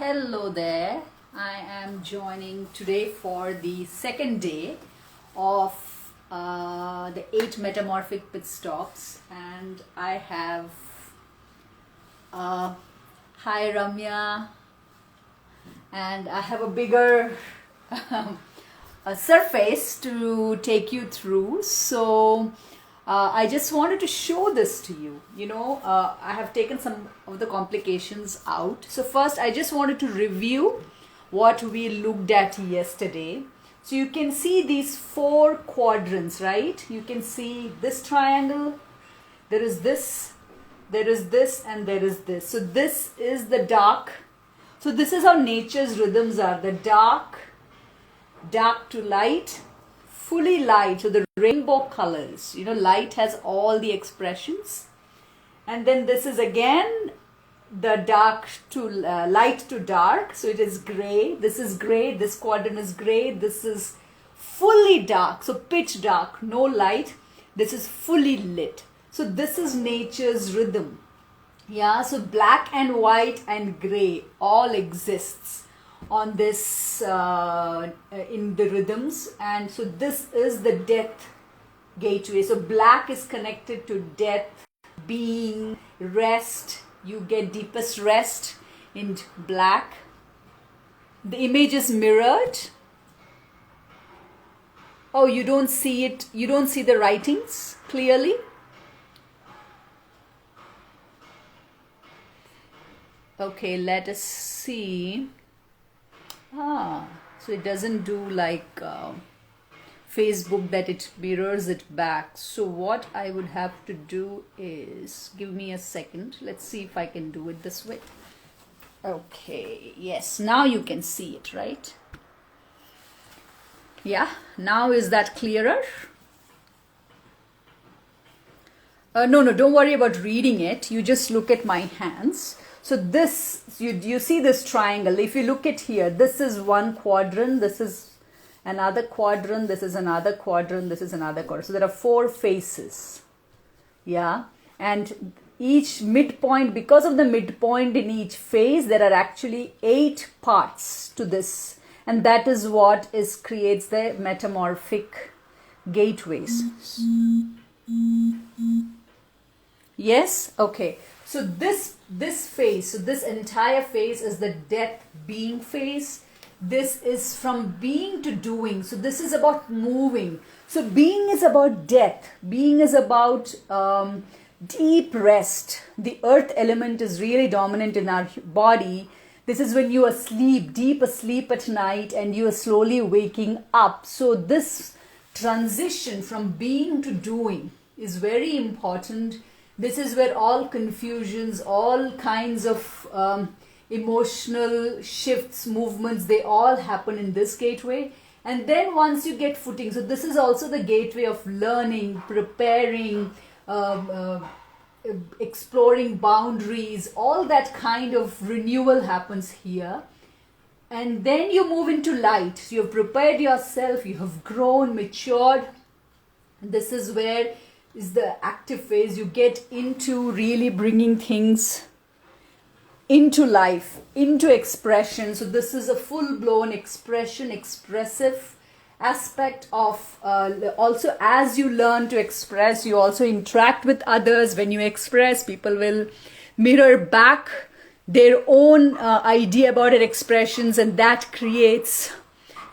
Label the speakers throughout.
Speaker 1: Hello there. I am joining today for the second day of the 8 metamorphic pit stops, and I have hi Ramya, and I have a bigger a surface to take you through. So I just wanted to show this to you. I have taken some of the complications out. So first, I just wanted to review what we looked at yesterday. So you can see these 4 quadrants, right? You can see this triangle, there is this, and there is this. So this is the dark. So this is how nature's rhythms are. The dark to light, fully light, so the rainbow colors, light has all the expressions. And then this is again the dark to light to dark, so it is gray, this is gray, this quadrant is gray, this is fully dark, so pitch dark, no light, this is fully lit. So this is nature's rhythm. So black and white and gray all exists on this in the rhythms, and so this is the death gateway. So black is connected to death, being, rest. You get deepest rest in black. The image is mirrored. Oh, you don't see it, you don't see the writings clearly? Okay, let us see. So it doesn't do like Facebook that it mirrors it back. So what I would have to do is, give me a second. Let's see if I can do it this way. Okay, yes, now you can see it, right? Yeah, now is that clearer? No, don't worry about reading it. You just look at my hands. So this, you see this triangle. If you look at here, this is one quadrant, this is another quadrant, this is another quadrant, this is another quadrant. So there are 4 faces. And each midpoint, because of the midpoint in each phase, there are actually 8 parts to this. And that is what creates the metamorphic gateways. Yes? Okay. So this phase, so this entire phase is the death being phase. This is from being to doing. So this is about moving. So being is about death. Being is about deep rest. The earth element is really dominant in our body. This is when you are asleep, deep asleep at night, and you are slowly waking up. So this transition from being to doing is very important. This is where all confusions, all kinds of emotional shifts, movements, they all happen in this gateway. And then once you get footing, so this is also the gateway of learning, preparing, exploring boundaries, all that kind of renewal happens here. And then you move into light. So you've prepared yourself, you have grown, matured. This is where is the active phase. You get into really bringing things into life, into expression. So this is a full-blown expression, expressive aspect of also as you learn to express, you also interact with others. When you express, people will mirror back their own idea about their expressions, and that creates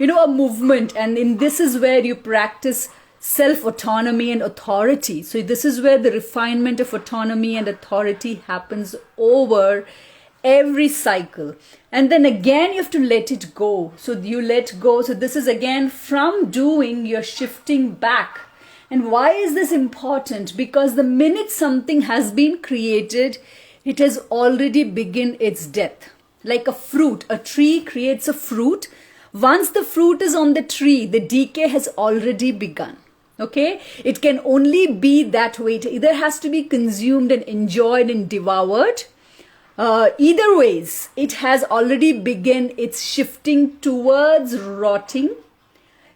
Speaker 1: a movement. And this is where you practice self-autonomy and authority. So this is where the refinement of autonomy and authority happens over every cycle. And then again you have to let it go. So you let go. So this is again from doing, you're shifting back. And why is this important? Because the minute something has been created, it has already begun its death. Like a fruit, a tree creates a fruit. Once the fruit is on the tree, the decay has already begun. Okay, it can only be that way. It either has to be consumed and enjoyed and devoured. Either ways, it has already begun its shifting towards rotting,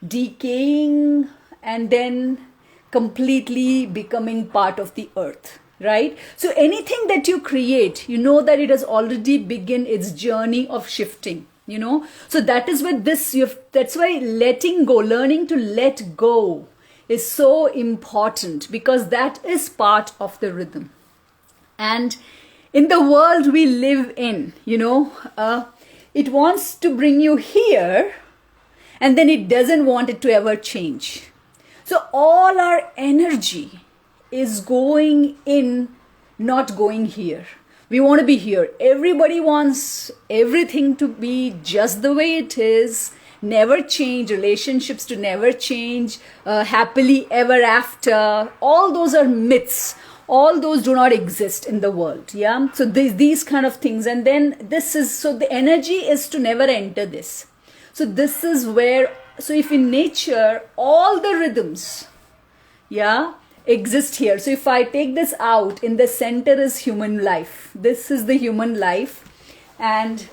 Speaker 1: decaying, and then completely becoming part of the earth, right? So anything that you create, you know that it has already begun its journey of shifting, you know. So that is where that's why letting go, learning to let go is so important, because that is part of the rhythm. And in the world we live in, you know, it wants to bring you here, and then it doesn't want it to ever change. So all our energy is going in, not going here. We want to be here. Everybody wants everything to be just the way it is, never change, relationships to never change, happily ever after. All those are myths. All those do not exist in the world. Yeah. So these kind of things. And then so the energy is to never enter this. So this is where, so if in nature, all the rhythms, yeah, exist here. So if I take this out, in the center is human life. This is the human life. And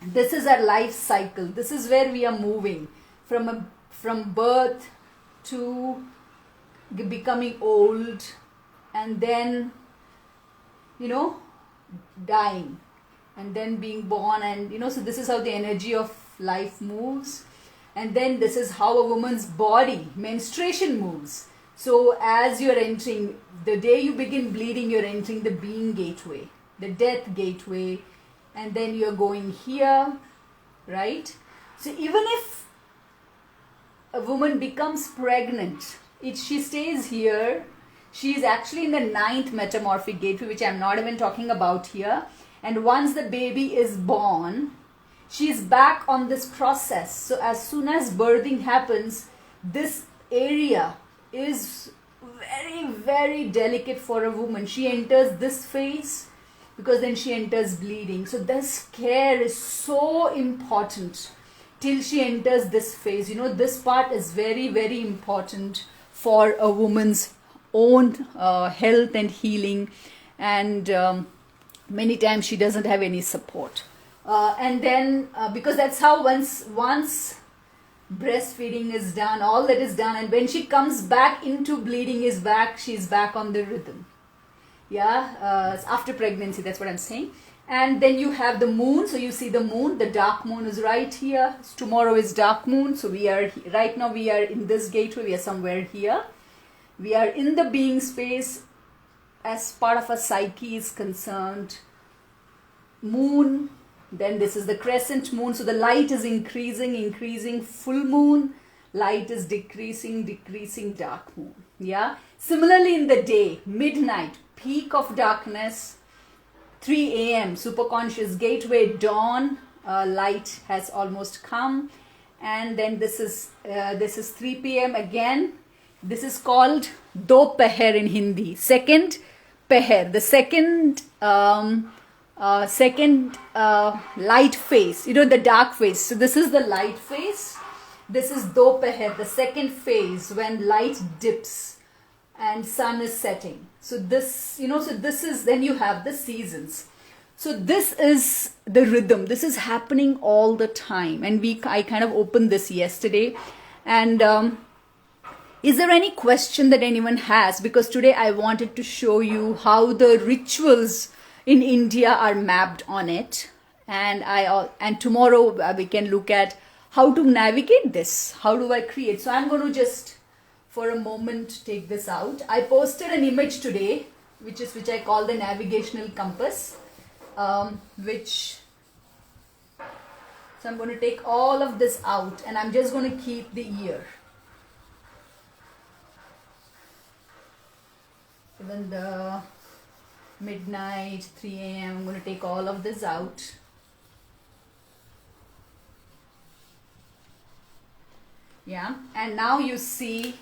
Speaker 1: this is our life cycle. This is where we are moving from birth to becoming old, and then, you know, dying, and then being born, and, you know, so this is how the energy of life moves. And then this is how a woman's body, menstruation, moves. So as you're entering, the day you begin bleeding, you're entering the being gateway, the death gateway, and then you're going here, right? So even if a woman becomes pregnant, she stays here. She is actually in the 9th metamorphic gateway, which I'm not even talking about here. And once the baby is born, she is back on this process. So as soon as birthing happens, this area is very, very delicate for a woman. She enters this phase, because then she enters bleeding. So this care is so important till she enters this phase. You know, this part is very, very important for a woman's own health and healing. And many times she doesn't have any support. And then because that's how once breastfeeding is done, all that is done, and when she comes back into bleeding she's back on the rhythm. Yeah, after pregnancy, that's what I'm saying. And then you have the moon. So you see the moon, the dark moon is right here. Tomorrow is dark moon. So right now we are in this gateway, we are somewhere here. We are in the being space as part of a psyche is concerned. Moon, then this is the crescent moon. So the light is increasing, full moon, light is decreasing, dark moon. Yeah. Similarly in the day, midnight, peak of darkness, 3 a.m. superconscious gateway, dawn, light has almost come. And then this is 3 p.m. again. This is called Dopahar in Hindi. Second Pahar, the second light phase, you know, the dark phase. So this is the light phase. This is Dopahar, the second phase, when light dips and sun is setting. So this, you know, so this is, then you have the seasons. So this is the rhythm. This is happening all the time. And I kind of opened this yesterday. And is there any question that anyone has? Because today I wanted to show you how the rituals in India are mapped on it. And tomorrow we can look at how to navigate this. How do I create? So I'm going to just, for a moment, take this out. I posted an image today, which I call the navigational compass, so I'm going to take all of this out, and I'm just going to keep the ear. Even the midnight, 3 a.m., I'm going to take all of this out. Yeah, and now you see,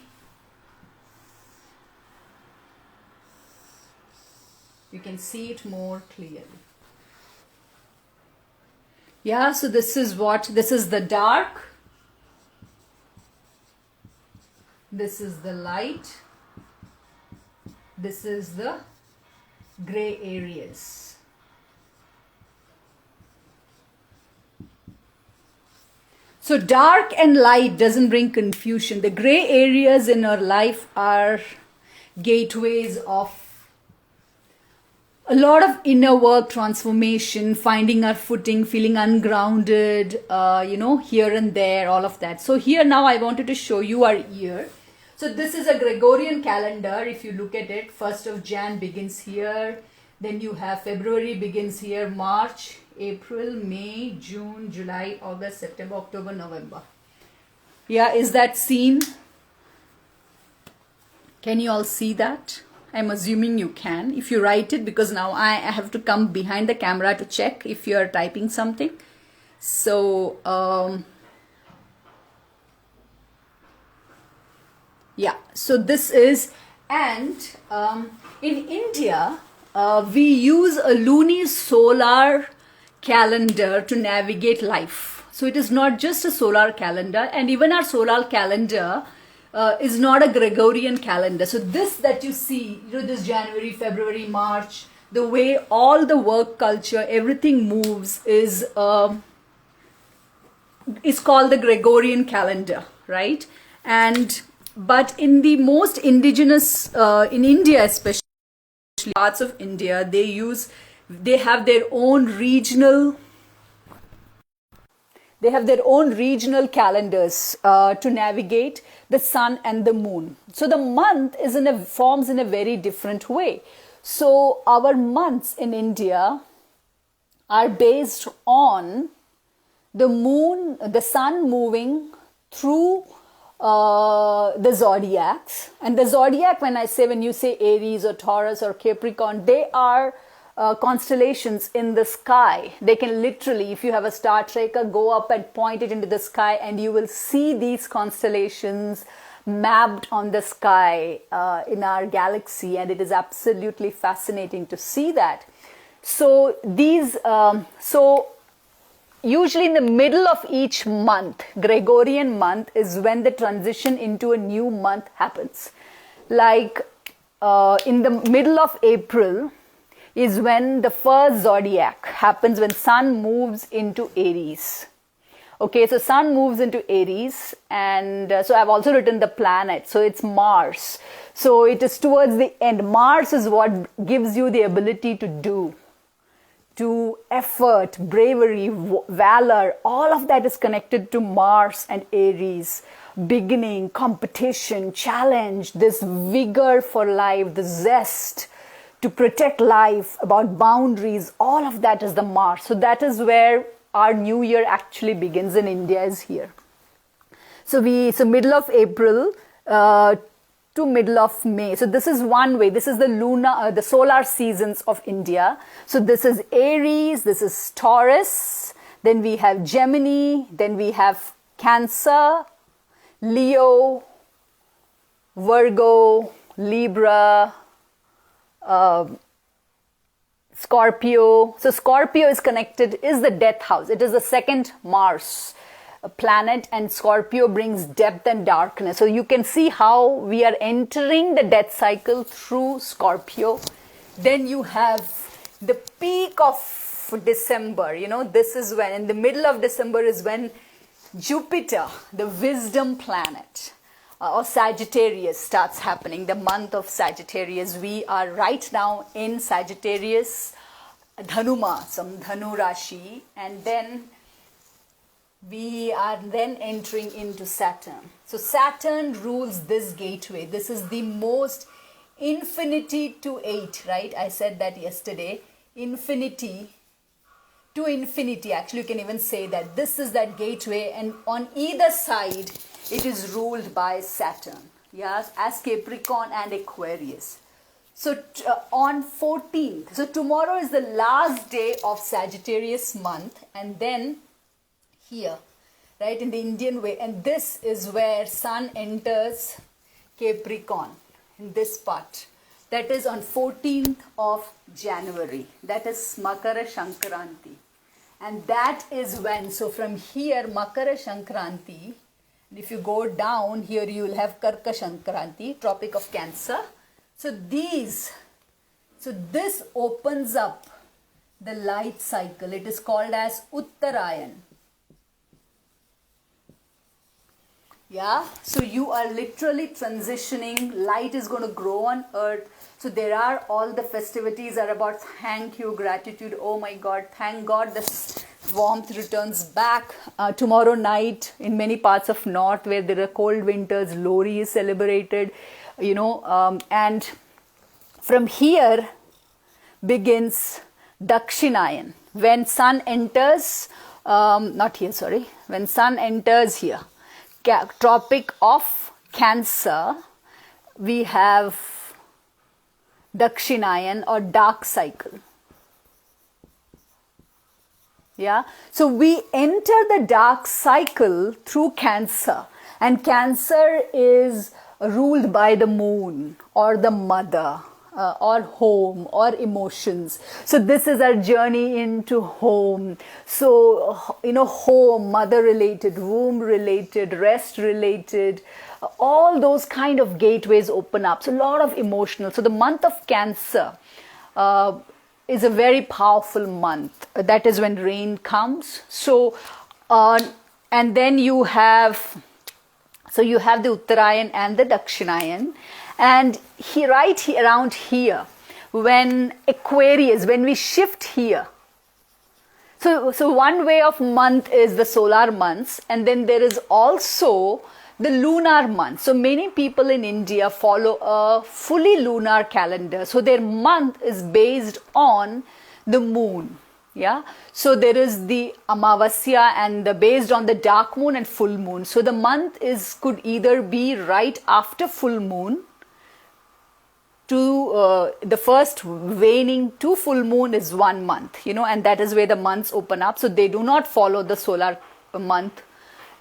Speaker 1: you can see it more clearly. Yeah, so this is the dark, this is the light, this is the gray areas. So dark and light doesn't bring confusion. The gray areas in our life are gateways of a lot of inner work, transformation, finding our footing, feeling ungrounded, here and there, all of that. So here now I wanted to show you our year. So this is a Gregorian calendar. If you look at it, 1st of Jan begins here. Then you have February begins here, March, April, May, June, July, August, September, October, November. Yeah, is that seen? Can you all see that? I'm assuming you can. If you write it, because now I have to come behind the camera to check if you are typing something. So, yeah, so this is, and in India, we use a lunisolar calendar to navigate life. So it is not just a solar calendar, and even our solar calendar is not a Gregorian calendar. So this that you see, this January, February, March, the way all the work culture, everything moves is called the Gregorian calendar, right? But in the most indigenous, in India especially, parts of India, they have their own regional calendars to navigate the sun and the moon. So the month forms in a very different way. So our months in India are based on the sun moving through the zodiacs. And the zodiac, when you say Aries or Taurus or Capricorn, they are constellations in the sky. They can literally, if you have a star tracker, go up and point it into the sky, and you will see these constellations mapped on the sky in our galaxy, and it is absolutely fascinating to see that. So usually in the middle of each month, Gregorian month, is when the transition into a new month happens. Like in the middle of April is when the first zodiac happens, when sun moves into Aries. Okay, so sun moves into Aries, and so I've also written the planet. So it's Mars. So it is towards the end. Mars is what gives you the ability to effort, bravery, valor. All of that is connected to Mars and Aries. Beginning, competition, challenge, this vigor for life, the zest to protect life, about boundaries, all of that is the Mars. So that is where our new year actually begins in India, is here. So middle of April to middle of May. So this is one way. This is the solar seasons of India. So this is Aries, this is Taurus, then we have Gemini, then we have Cancer, Leo, Virgo, Libra, Scorpio. So Scorpio is the death house. It is the second Mars planet, and Scorpio brings depth and darkness. So you can see how we are entering the death cycle through Scorpio. Then you have the peak of December. This is when, in the middle of December is when Jupiter, the wisdom planet, or Sagittarius starts happening, the month of Sagittarius. We are right now in Sagittarius, Dhanuma, Dhanu Rashi, and then we are then entering into Saturn. So Saturn rules this gateway. This is the most infinity to 8, right? I said that yesterday. Infinity to infinity. Actually, you can even say that this is that gateway, and on either side, it is ruled by Saturn, yes, as Capricorn and Aquarius. So on 14th, so tomorrow is the last day of Sagittarius month, and then here, right, in the Indian way, and this is where Sun enters Capricorn, in this part. That is on 14th of January. That is Makara Shankranti. And that is when, so from here, Makara Shankranti, and if you go down here, you will have Karka Shankranti, Tropic of Cancer. So this opens up the light cycle. It is called as Uttarayan. Yeah, so you are literally transitioning. Light is going to grow on earth. So there are all the festivities are about thank you, gratitude. Oh my God, thank God this warmth returns back. Tomorrow night in many parts of north where there are cold winters, Lori is celebrated, and from here begins Dakshinayan. When sun enters, when sun enters here, Tropic of Cancer, we have Dakshinayan or dark cycle. Yeah, so we enter the dark cycle through Cancer, and Cancer is ruled by the moon or the mother. Or home or emotions. So this is our journey into home. So, home, mother related, womb related, rest related, all those kind of gateways open up. So a lot of emotional. So the month of Cancer is a very powerful month. That is when rain comes. So, and then you have the Uttarayan and the Dakshinayan. And around here, when Aquarius, when we shift here, so one way of month is the solar months, and then there is also the lunar month. So many people in India follow a fully lunar calendar. So their month is based on the moon. Yeah, so there is the Amavasya and based on the dark moon and full moon. So the month could either be right after full moon to the first waning to full moon is 1 month, and that is where the months open up. So they do not follow the solar month.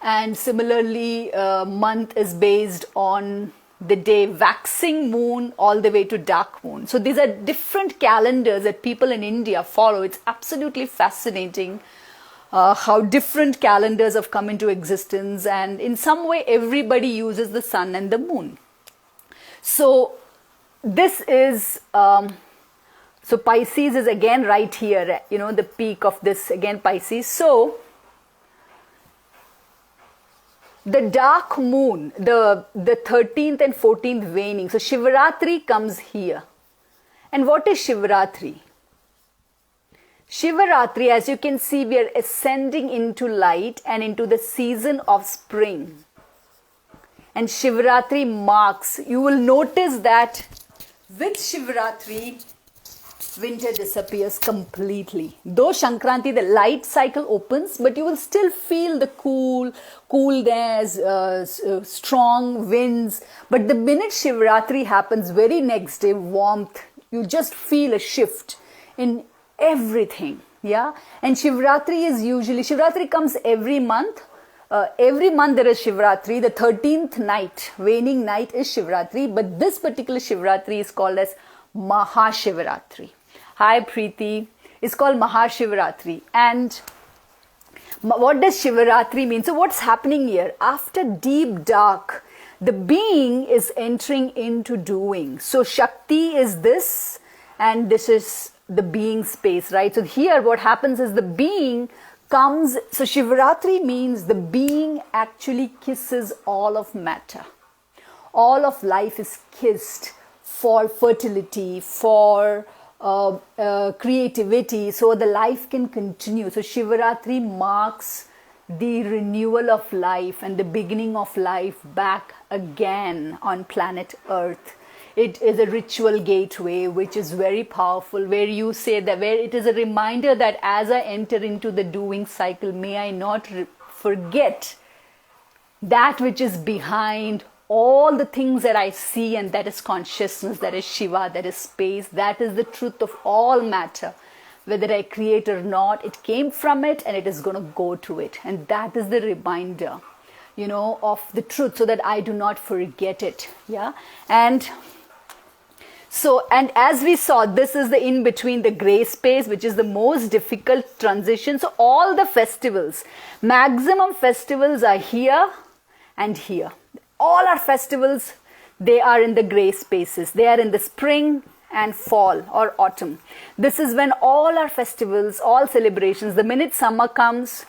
Speaker 1: And similarly, month is based on the day waxing moon all the way to dark moon. So these are different calendars that people in India follow. It's absolutely fascinating how different calendars have come into existence. And in some way, everybody uses the sun and the moon. So this is, so Pisces is again right here, the peak of this again Pisces. So the dark moon, the 13th and 14th waning. So Shivaratri comes here. And what is Shivaratri? Shivaratri, as you can see, we are ascending into light and into the season of spring. And Shivaratri marks, you will notice that with Shivaratri, winter disappears completely. Though Shankranti, the light cycle opens, but you will still feel the coolness, strong winds. But the minute Shivaratri happens, very next day, warmth, you just feel a shift in everything. Yeah, and Shivaratri comes every month. Every month there is Shivaratri. The 13th night, waning night, is Shivaratri. But this particular Shivaratri is called as Mahashivaratri. Hi Preeti. It's called Mahashivaratri. And what does Shivaratri mean? So what's happening here? After deep dark, the being is entering into doing. So Shakti is this, and this is the being space, right? So here what happens is the being comes, so Shivaratri means the being actually kisses all of matter. All of life is kissed for fertility, for creativity, so the life can continue. So Shivaratri marks the renewal of life and the beginning of life back again on planet Earth. It is a ritual gateway which is very powerful, where you say that, where it is a reminder that as I enter into the doing cycle, may I not forget that which is behind all the things that I see, and that is consciousness, that is Shiva, that is space, that is the truth of all matter. Whether I create or not, it came from it and it is going to go to it. And that is the reminder, of the truth, so that I do not forget it. Yeah. And as we saw, this is the in between, the gray space, which is the most difficult transition. So all the festivals, maximum festivals are here and here. All our festivals, they are in the gray spaces. They are in the spring and fall or autumn. This is when all our festivals, all celebrations, the minute summer comes,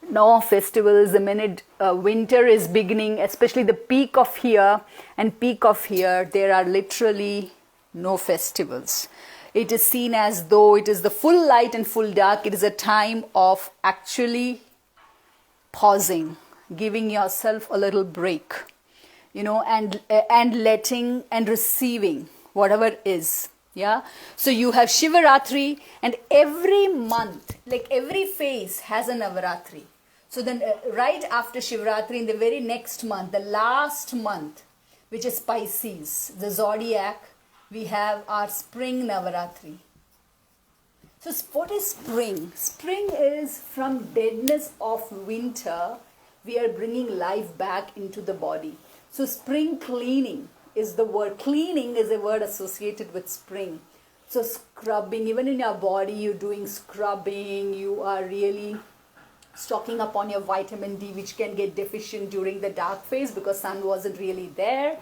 Speaker 1: No festivals the minute winter is beginning, especially the peak of here and peak of here, there are literally no festivals. It is seen as though it is the full light and full dark. It is a time of actually pausing, giving yourself a little break, and letting and receiving whatever is. Yeah. So you have Shivaratri, and every month, like every phase has a Navaratri. So then right after Shivaratri, in the very next month, the last month, which is Pisces, the zodiac, we have our spring Navaratri. So what is spring? Spring is from deadness of winter, we are bringing life back into the body. So spring cleaning is the word. Cleaning is a word associated with spring. So scrubbing, even in your body, you're doing scrubbing, you are really stocking up on your vitamin D, which can get deficient during the dark phase because sun wasn't really there.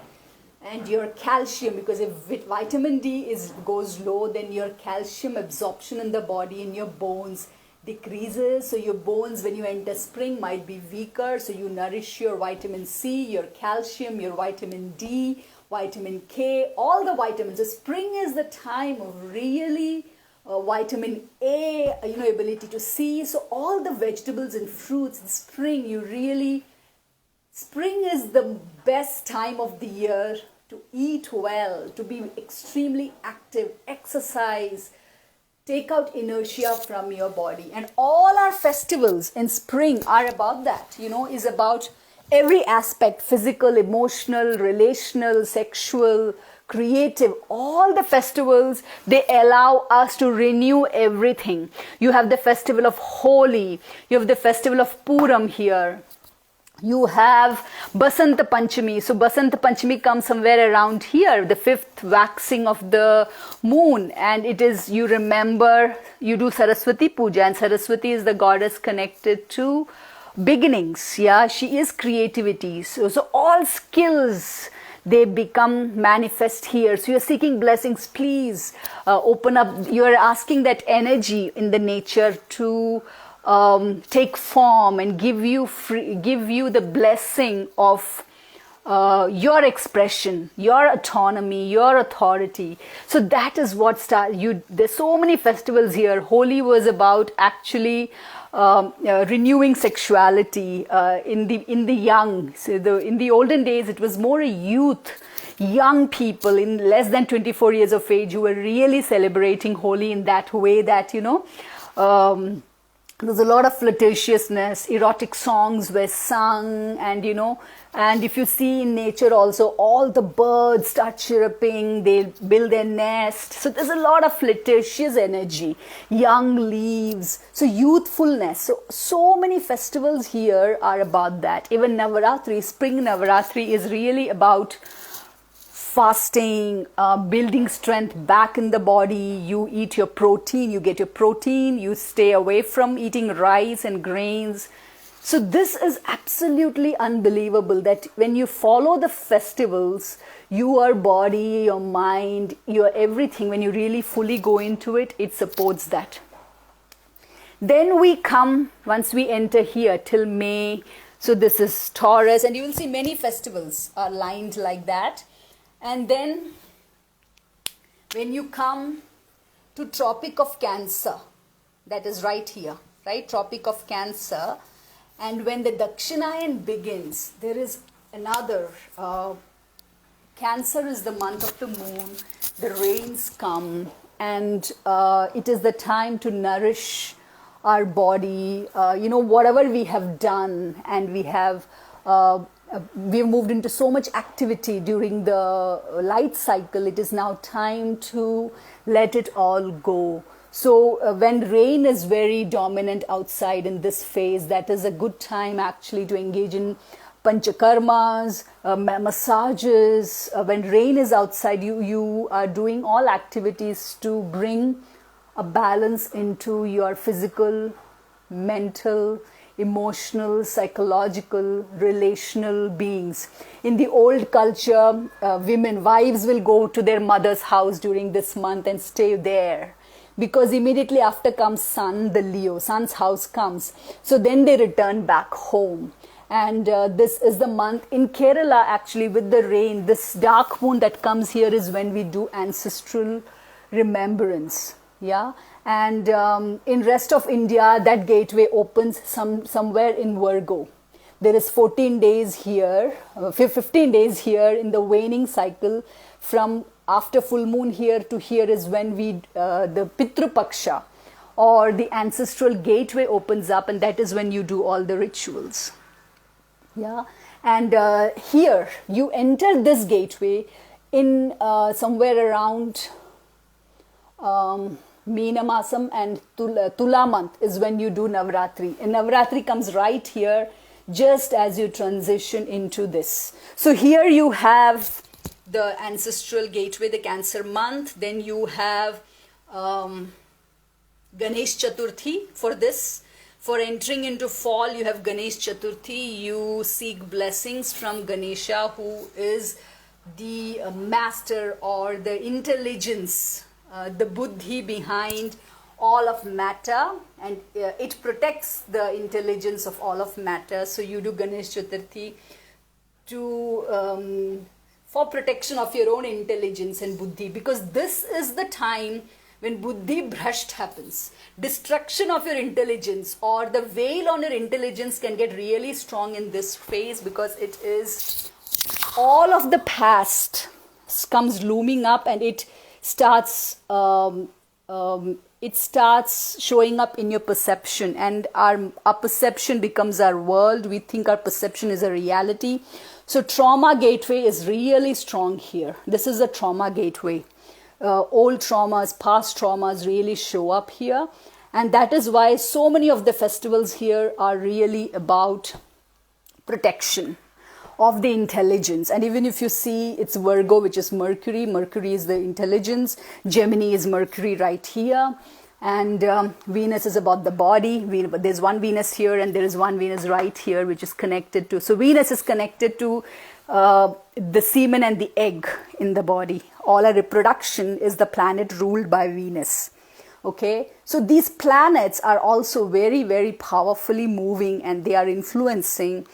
Speaker 1: And your calcium, because if vitamin D goes low, then your calcium absorption in the body, in your bones, decreases. So your bones, when you enter spring, might be weaker. So you nourish your vitamin C, your calcium, your vitamin D, vitamin K, all the vitamins. So spring is the time of really vitamin A, ability to see. So all the vegetables and fruits in spring, spring is the best time of the year to eat well, to be extremely active, exercise, take out inertia from your body. And all our festivals in spring are about that, is about every aspect, physical, emotional, relational, sexual, creative. All the festivals, they allow us to renew everything. You have the festival of Holi, you have the festival of Puram here. You have Basanta Panchami. So Basanta Panchami comes somewhere around here, the 5th waxing of the moon. And it is, you remember, you do Saraswati Puja. And Saraswati is the goddess connected to beginnings. Yeah, she is creativity. So all skills, they become manifest here. So you're seeking blessings. Please open up. You're asking that energy in the nature to take form and give you the blessing of your expression, your autonomy, your authority. So that is what there's so many festivals here. Holi was about actually renewing sexuality in the young. So in the olden days, it was more a youth, young people in less than 24 years of age who were really celebrating Holi in that way that, there's a lot of flirtatiousness, erotic songs were sung, and and if you see in nature also, all the birds start chirping, they build their nest. So there's a lot of flirtatious energy, young leaves, so youthfulness. So many festivals here are about that. Even Navaratri, spring Navaratri is really about fasting, building strength back in the body. You eat your protein, you get your protein, you stay away from eating rice and grains. So this is absolutely unbelievable that when you follow the festivals, your body, your mind, your everything, when you really fully go into it, it supports that. Then we come, once we enter here till May, so this is Taurus, and you will see many festivals are lined like that. And then when you come to Tropic of Cancer, that is right here, right? Tropic of Cancer. And when the Dakshinayan begins, there is another, Cancer is the month of the moon, the rains come, and it is the time to nourish our body, whatever we have done, and we've moved into so much activity during the light cycle. It is now time to let it all go. So when rain is very dominant outside in this phase, that is a good time actually to engage in panchakarmas, massages. When rain is outside, you are doing all activities to bring a balance into your physical, mental, emotional, psychological, relational beings. In the old culture, wives will go to their mother's house during this month and stay there because immediately after comes Sun, the Leo, Sun's house comes. So then they return back home. And this is the month in Kerala, actually, with the rain, this dark moon that comes here is when we do ancestral remembrance. Yeah. And in rest of India, that gateway opens somewhere in Virgo. There is 14 days here, 15 days here in the waning cycle. From after full moon here to here is when we, the Pitru Paksha or the ancestral gateway opens up, and that is when you do all the rituals. Yeah, and here you enter this gateway in somewhere around Meena Masam and Tula month is when you do Navratri. And Navratri comes right here just as you transition into this. So here you have the ancestral gateway, the Cancer month. Then you have Ganesh Chaturthi for this. For entering into fall, you have Ganesh Chaturthi. You seek blessings from Ganesha, who is the master or the intelligence, the buddhi behind all of matter, and it protects the intelligence of all of matter. So you do Ganesh Chaturthi to for protection of your own intelligence and buddhi, because this is the time when buddhi bhrasht happens. Destruction of your intelligence or the veil on your intelligence can get really strong in this phase, because it is all of the past comes looming up, and it starts showing up in your perception, and our perception becomes our world. We think our perception is a reality. So trauma gateway is really strong here. This is a trauma gateway. Old traumas, past traumas really show up here, and that is why so many of the festivals here are really about protection of the intelligence. And even if you see, it's Virgo, which is Mercury. Mercury is the intelligence. Gemini is Mercury right here. And Venus is about the body. There's one Venus here and there is one Venus right here, which is connected to. So Venus is connected to the semen and the egg in the body. All our reproduction is the planet ruled by Venus. Okay, so these planets are also very, very powerfully moving, and they are influencing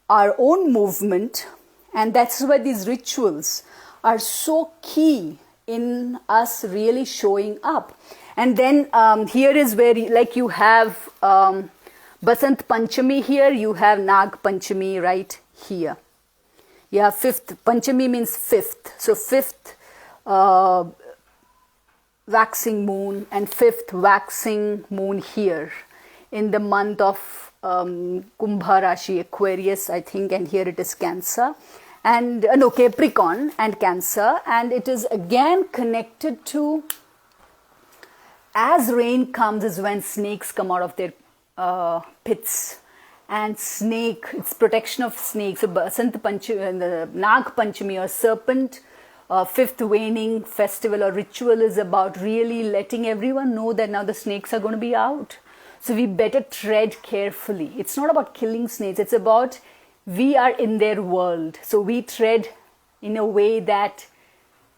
Speaker 1: our own movement. And that's why these rituals are so key in us really showing up. And then here is where, like, you have Basant Panchami here, you have Nag Panchami right here. You have fifth, Panchami means fifth. So fifth waxing moon and fifth waxing moon here in the month of Kumbha Rashi, Aquarius, I think, and here it is Cancer. And no, Capricorn and Cancer. And it is again connected to, as rain comes is when snakes come out of their pits. And snake, it's protection of snakes. So Basant Panchami, the Nag Panchami or serpent, fifth waning festival or ritual is about really letting everyone know that now the snakes are going to be out. So we better tread carefully. It's not about killing snakes. It's about we are in their world. So we tread in a way that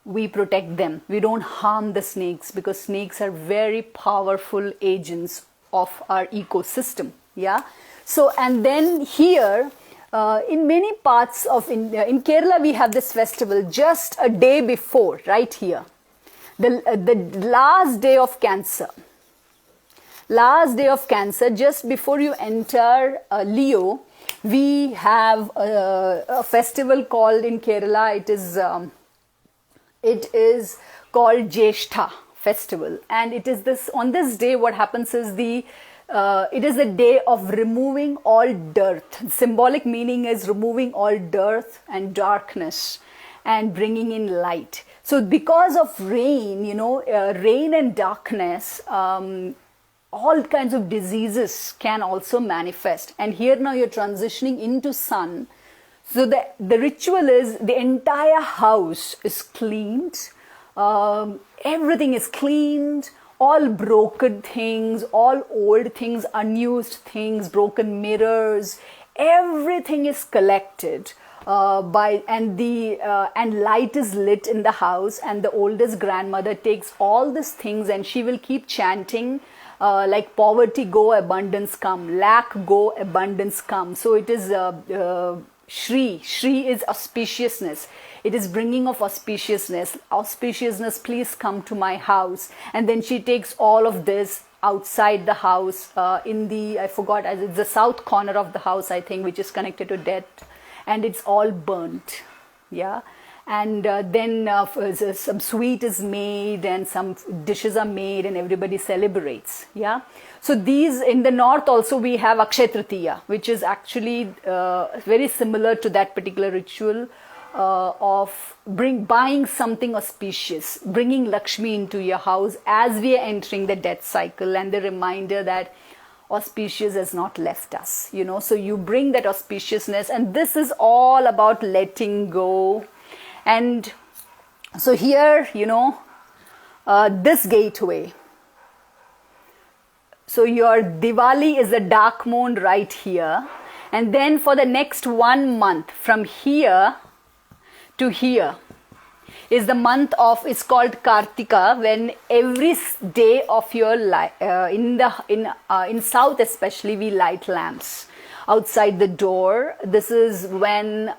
Speaker 1: we protect them. We don't harm the snakes, because snakes are very powerful agents of our ecosystem. Yeah. So, and then here, in many parts of India, in Kerala, we have this festival just a day before, right here. The last day of Cancer. Last day of Cancer, just before you enter Leo, we have a festival called in Kerala, it is called Jeshtha festival. And it is this, on this day, what happens is it is a day of removing all dirt. Symbolic meaning is removing all dirt and darkness and bringing in light. So because of rain, rain and darkness, all kinds of diseases can also manifest. And here now you're transitioning into sun. So the ritual is the entire house is cleaned. Everything is cleaned. All broken things, all old things, unused things, broken mirrors, everything is collected and light is lit in the house, and the oldest grandmother takes all these things and she will keep chanting like poverty go, abundance come, lack go, abundance come. So it is Shri. Shri is auspiciousness. It is bringing of auspiciousness. Auspiciousness, please come to my house. And then she takes all of this outside the house in the, I forgot, it's the south corner of the house, I think, which is connected to death. And it's all burnt. Yeah. And then some sweet is made and some dishes are made and everybody celebrates. Yeah. So these, in the north also we have Akshay Tritiya, which is actually very similar to that particular ritual of buying something auspicious, bringing Lakshmi into your house as we are entering the death cycle, and the reminder that auspicious has not left us, you know. So you bring that auspiciousness, and this is all about letting go. And so here, you know, this gateway. So your Diwali is the dark moon right here. And then for the next 1 month, from here to here, is the month of, it's called Kartika, when every day of your life, in South especially, we light lamps outside the door. This is when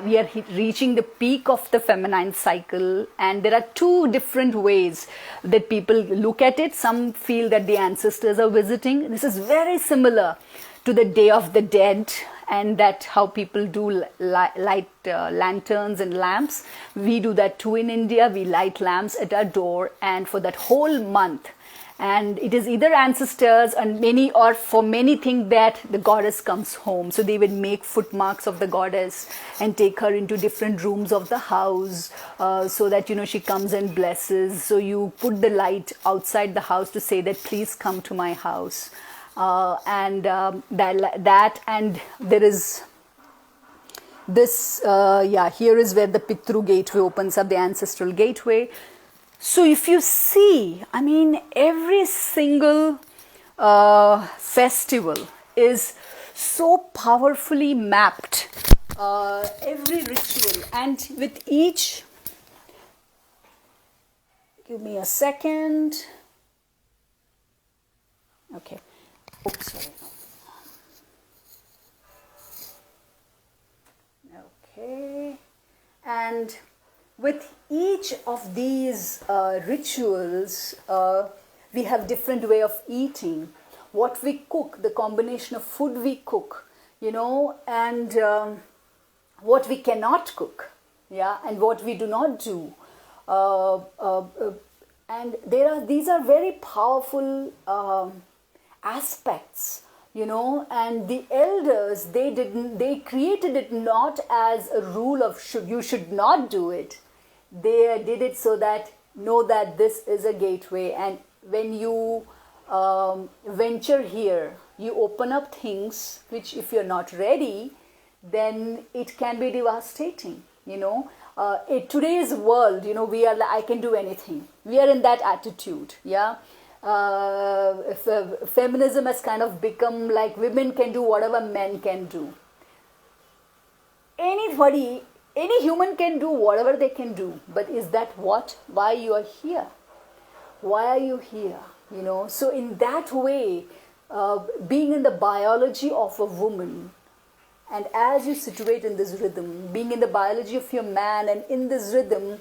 Speaker 1: we are reaching the peak of the feminine cycle, and there are 2 different ways that people look at it. Some feel that the ancestors are visiting. This is very similar to the Day of the Dead, and that how people do light lanterns and lamps. We do that too in India. We light lamps at our door, and for that whole month. And it is either ancestors, and for many think that the goddess comes home. So they would make footmarks of the goddess and take her into different rooms of the house, so that, you know, she comes and blesses. So you put the light outside the house to say that please come to my house. And there is this, here is where the Pitru gateway opens up, the ancestral gateway. So if you see, I mean, every single festival is so powerfully mapped, every ritual, and with each, give me a second. Okay. Oops, sorry. Okay. And with each of these rituals, we have different way of eating. What we cook, the combination of food we cook, you know, and what we cannot cook, yeah, and what we do not do. And these are very powerful aspects, you know, and the elders, they created it not as a rule of you should not do it. They did it so that know that this is a gateway, and when you venture here, you open up things which, if you're not ready, then it can be devastating, you know. In today's world, you know, we are like, I can do anything. We are in that attitude, yeah. Feminism has kind of become like women can do whatever men can do. Any human can do whatever they can do, but is that why you are here? Why are you here? You know, so in that way, being in the biology of a woman, and as you situate in this rhythm, being in the biology of your man, and in this rhythm,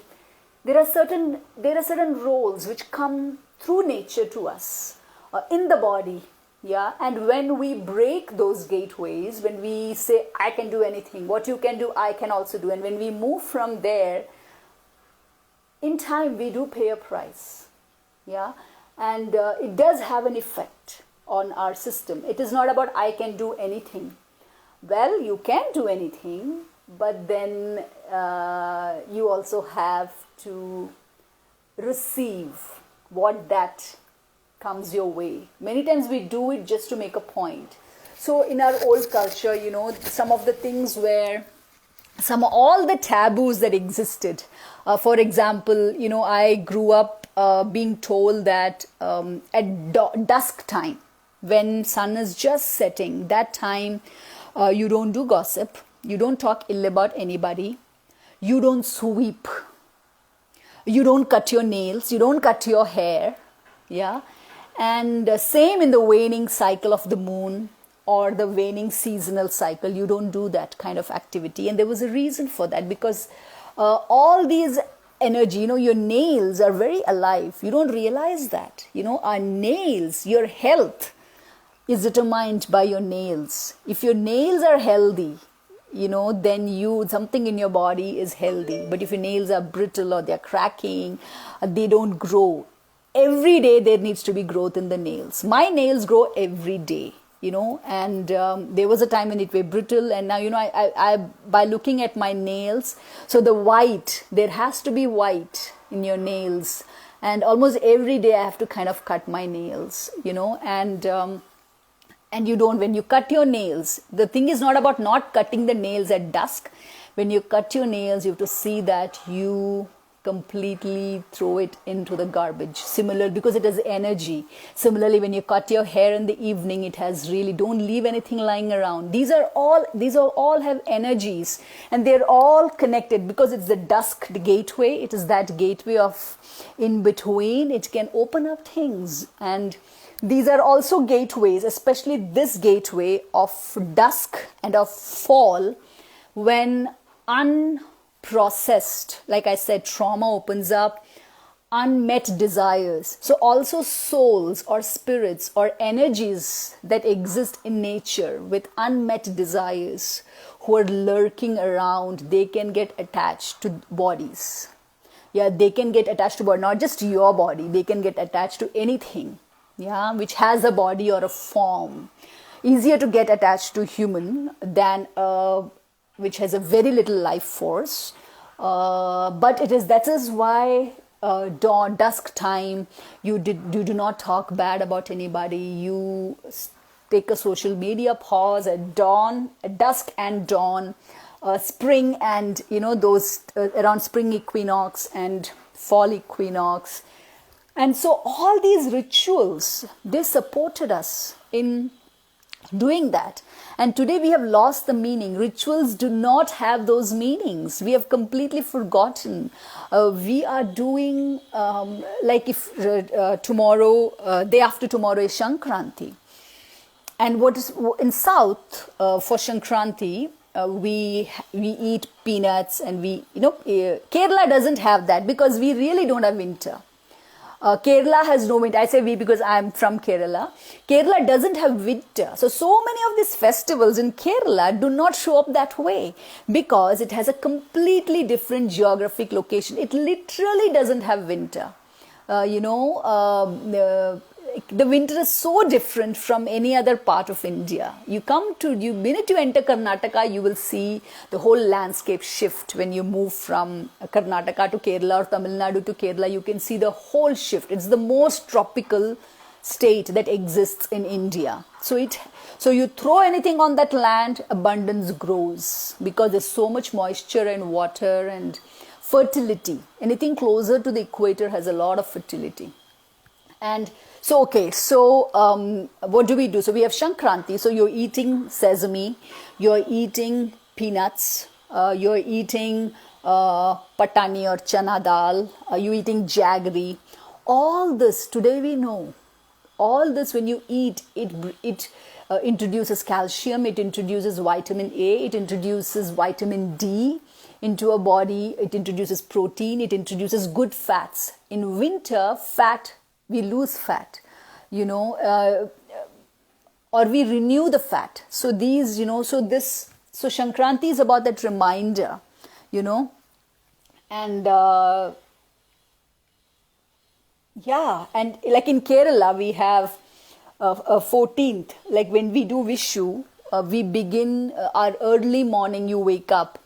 Speaker 1: there are certain roles which come through nature to us, in the body, yeah. And when we break those gateways, when we say, I can do anything, what you can do, I can also do, and when we move from there, in time we do pay a price, yeah. And it does have an effect on our system. It is not about I can do anything. Well, you can do anything, but then you also have to receive what that comes your way. Many times we do it just to make a point. So in our old culture, you know, some of the things where all the taboos that existed. For example, you know, I grew up being told that at dusk time, when sun is just setting, that time You don't do gossip. You don't talk ill about anybody. You don't sweep. You don't cut your nails. You don't cut your hair. Yeah. And same in the waning cycle of the moon or the waning seasonal cycle. You don't do that kind of activity. And there was a reason for that, because all these energy, your nails are very alive. You don't realize that. Our nails, your health is determined by your nails. If your nails are healthy, then something in your body is healthy. But if your nails are brittle or they're cracking, they don't grow. Every day there needs to be growth in the nails. My nails grow every day, and there was a time when it were brittle, and now, I by looking at my nails, so the white, there has to be white in your nails. And almost every day I have to kind of cut my nails, and you don't, when you cut your nails, the thing is not about not cutting the nails at dusk. When you cut your nails, you have to see that you completely throw it into the garbage. Similar, because it has energy. Similarly, when you cut your hair in the evening, it has really, don't leave anything lying around. These are all have energies, and they're all connected, because it's the dusk, the gateway. It is that gateway of in between. It can open up things, and these are also gateways, especially this gateway of dusk and of fall, when unprocessed, like I said, trauma opens up, unmet desires. So also souls or spirits or energies that exist in nature with unmet desires, who are lurking around, they can get attached to bodies. Yeah, they can get attached to body, not just your body, they can get attached to anything. Yeah, which has a body or a form. Easier to get attached to human than which has a very little life force. But that is why dusk time, you do not talk bad about anybody. You take a social media pause at dawn, at dusk and dawn, spring, and those around spring equinox and fall equinox. And so all these rituals, they supported us in doing that. And today we have lost the meaning. Rituals do not have those meanings. We have completely forgotten. We are doing, like if tomorrow, day after tomorrow is Sankranti. And what is in South, for Sankranti, we eat peanuts, and Kerala doesn't have that, because we really don't have winter. Kerala has no winter. I say we because I'm from Kerala. Kerala doesn't have winter. So many of these festivals in Kerala do not show up that way, because it has a completely different geographic location. It literally doesn't have winter. The winter is so different from any other part of India. Minute you enter Karnataka, you will see the whole landscape shift. When you move from Karnataka to Kerala or Tamil Nadu to Kerala, you can see the whole shift. It's the most tropical state that exists in India. So you throw anything on that land, abundance grows, because there's so much moisture and water and fertility. Anything closer to the equator has a lot of fertility. And so, what do we do? So we have Sankranti. So you're eating sesame, you're eating peanuts, you're eating patani or chana dal, you're eating jaggery. All this, today we know, all this when you eat, it introduces calcium, it introduces vitamin A, it introduces vitamin D into a body, it introduces protein, it introduces good fats. In winter, we lose fat, or we renew the fat. So Sankranti is about that reminder, and and like in Kerala, we have 14th, like when we do Vishu, we begin our early morning, you wake up.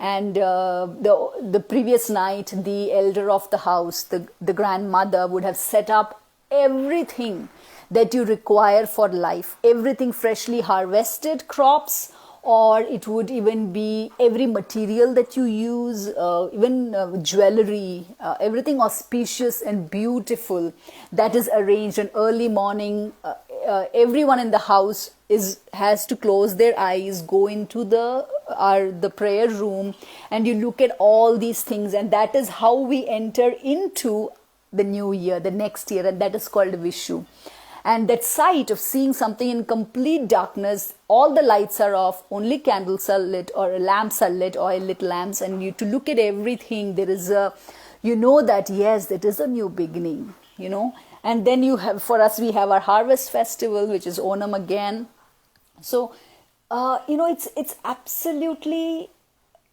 Speaker 1: And the previous night, the elder of the house, the grandmother, would have set up everything that you require for life. Everything freshly harvested crops, or it would even be every material that you use, even jewelry, everything auspicious and beautiful that is arranged in early morning. everyone in the house has to close their eyes, go into the prayer room, and you look at all these things, and that is how we enter into the new year, the next year, and that is called Vishu. And that sight of seeing something in complete darkness, all the lights are off, only candles are lit or lamps are lit, oil lit lamps, and you to look at everything, there is a, you know that yes, it is a new beginning, you know. And then you have, for us, we have our harvest festival, which is Onam again. So, you know, it's absolutely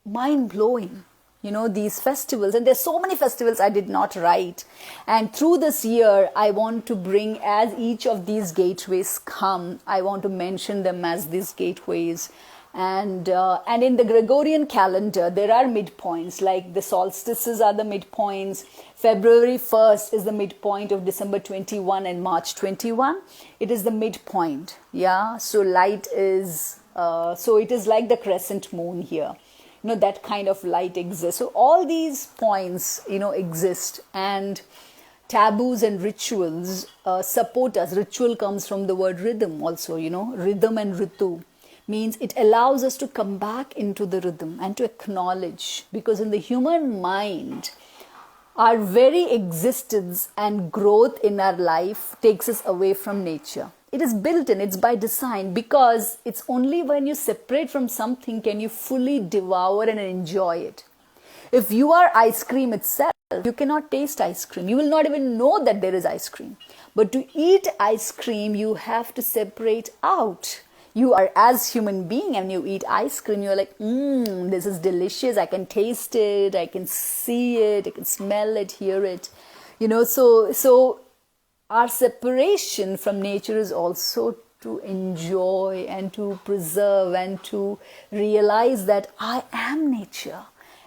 Speaker 1: mind blowing. You know, these festivals, and there's so many festivals I did not write. And through this year, I want to bring, as each of these gateways come, I want to mention them as these gateways. And in the Gregorian calendar, there are midpoints, like the solstices are the midpoints. February 1st is the midpoint of December 21 and March 21. It is the midpoint, yeah. So light is, so it is like the crescent moon here. You know, that kind of light exists. So all these points, you know, exist, and taboos and rituals support us. Ritual comes from the word rhythm also, you know, rhythm and ritu means it allows us to come back into the rhythm and to acknowledge, because in the human mind, our very existence and growth in our life takes us away from nature. It is built in, it's by design, because it's only when you separate from something can you fully devour and enjoy it. If you are ice cream itself, you cannot taste ice cream. You will not even know that there is ice cream. But to eat ice cream, you have to separate out. You are, as human being, and you eat ice cream, you're like, this is delicious. I can taste it. I can see it. I can smell it, hear it. You know, so our separation from nature is also to enjoy and to preserve and to realize that I am nature.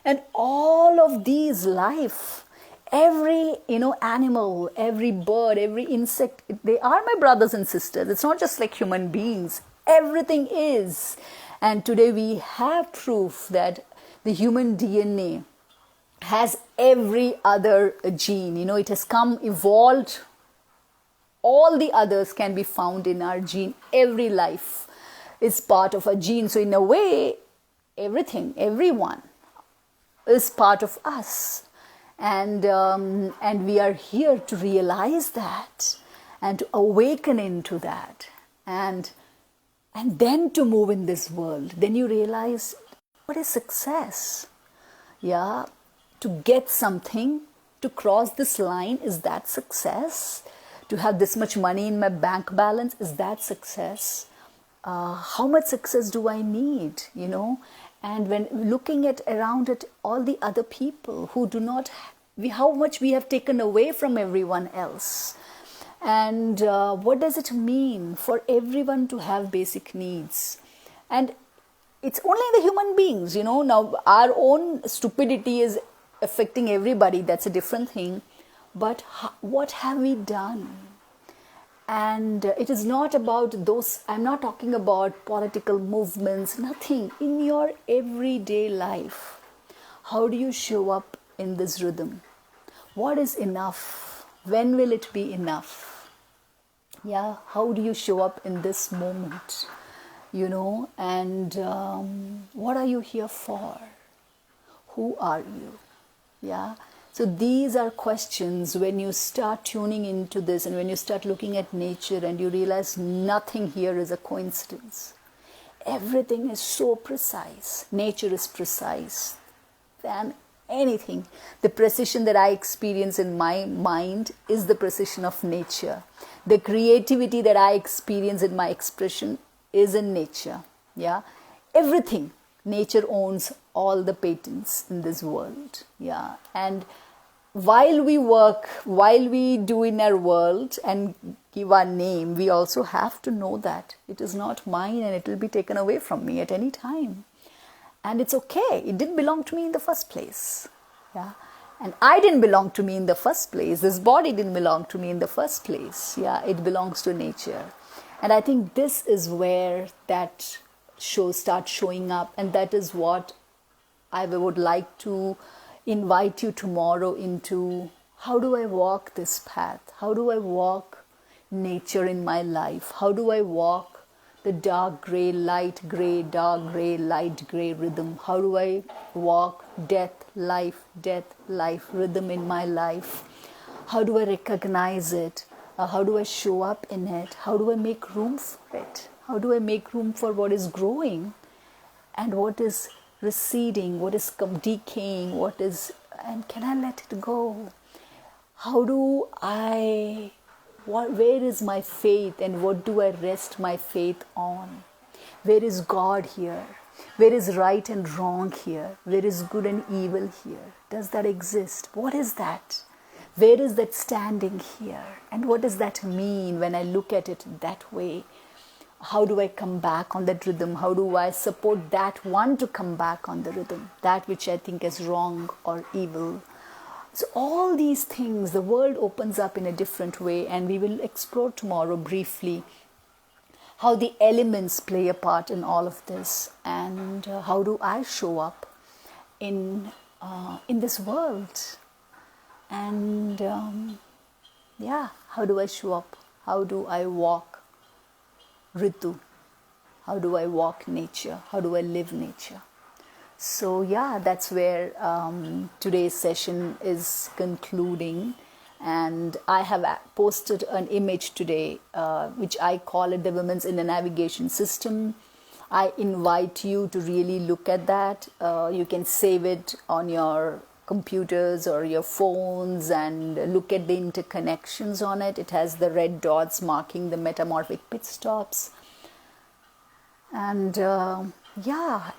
Speaker 1: And all of these life, every, you know, animal, every bird, every insect, they are my brothers and sisters. It's not just like human beings. Everything is. And today we have proof that the human DNA has every other gene. You know, it has come, evolved. All the others can be found in our gene. Every life is part of a gene. So in a way, everything, everyone is part of us. And we are here to realize that and to awaken into that. And then to move in this world. Then you realize, what is success? Yeah, to get something, to cross this line, is that success? To have this much money in my bank balance, is that success? How much success do I need, you know? And when looking at around at all the other people who do not, how much we have taken away from everyone else. And what does it mean for everyone to have basic needs? And it's only the human beings, you know. Now, our own stupidity is affecting everybody. That's a different thing. But what have we done? And it is not about those, I'm not talking about political movements, nothing. In your everyday life, how do you show up in this rhythm? What is enough? When will it be enough? Yeah, how do you show up in this moment? You know, and what are you here for? Who are you? Yeah. So these are questions when you start tuning into this and when you start looking at nature and you realize nothing here is a coincidence. Everything is so precise. Nature is precise than anything. The precision that I experience in my mind is the precision of nature. The creativity that I experience in my expression is in nature. Yeah, everything. Nature owns all the patents in this world. Yeah, and while we work, while we do in our world and give our name, we also have to know that it is not mine and it will be taken away from me at any time. And it's okay. It didn't belong to me in the first place. Yeah, and I didn't belong to me in the first place. This body didn't belong to me in the first place. Yeah, it belongs to nature. And I think this is where that starts showing up, and that is what I would like to invite you tomorrow into. How do I walk this path? How do I walk, nature in my life? How do I walk the dark gray, light gray, dark gray, light gray rhythm? How do I walk death, life rhythm in my life? How do I recognize it? How do I show up in it? How do I make room for it? How do I make room for what is growing and what is receding, what is decaying, and can I let it go? How do where is my faith and what do I rest my faith on? Where is God here? Where is right and wrong here? Where is good and evil here? Does that exist? What is that? Where is that standing here? And what does that mean when I look at it that way? How do I come back on that rhythm? How do I support that one to come back on the rhythm? That which I think is wrong or evil. So all these things, the world opens up in a different way, and we will explore tomorrow briefly how the elements play a part in all of this, and how do I show up in this world, and how do I show up? How do I walk Ritu? How do I walk nature? How do I live nature? So that's where today's session is concluding, and I have posted an image today which I call it the Women's Inner Navigation System. I invite you to really look at that. You can save it on your computers or your phones and look at the interconnections on it. It has the red dots marking the metamorphic pit stops. And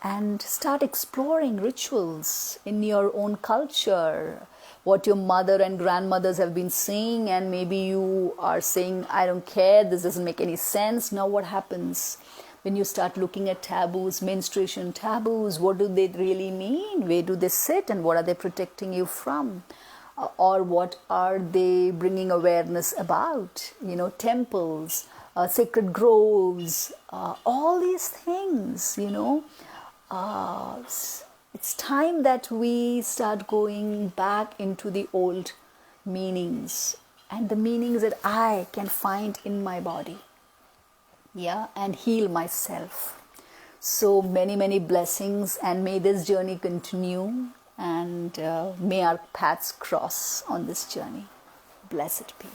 Speaker 1: and start exploring rituals in your own culture, what your mother and grandmothers have been saying, and maybe you are saying, I don't care, this doesn't make any sense. Now what happens when you start looking at taboos, menstruation taboos? What do they really mean? Where do they sit, and what are they protecting you from? Or what are they bringing awareness about? Temples, sacred groves, all these things, it's time that we start going back into the old meanings and the meanings that I can find in my body, and heal myself. So many blessings, and may this journey continue, and may our paths cross on this journey. Blessed be.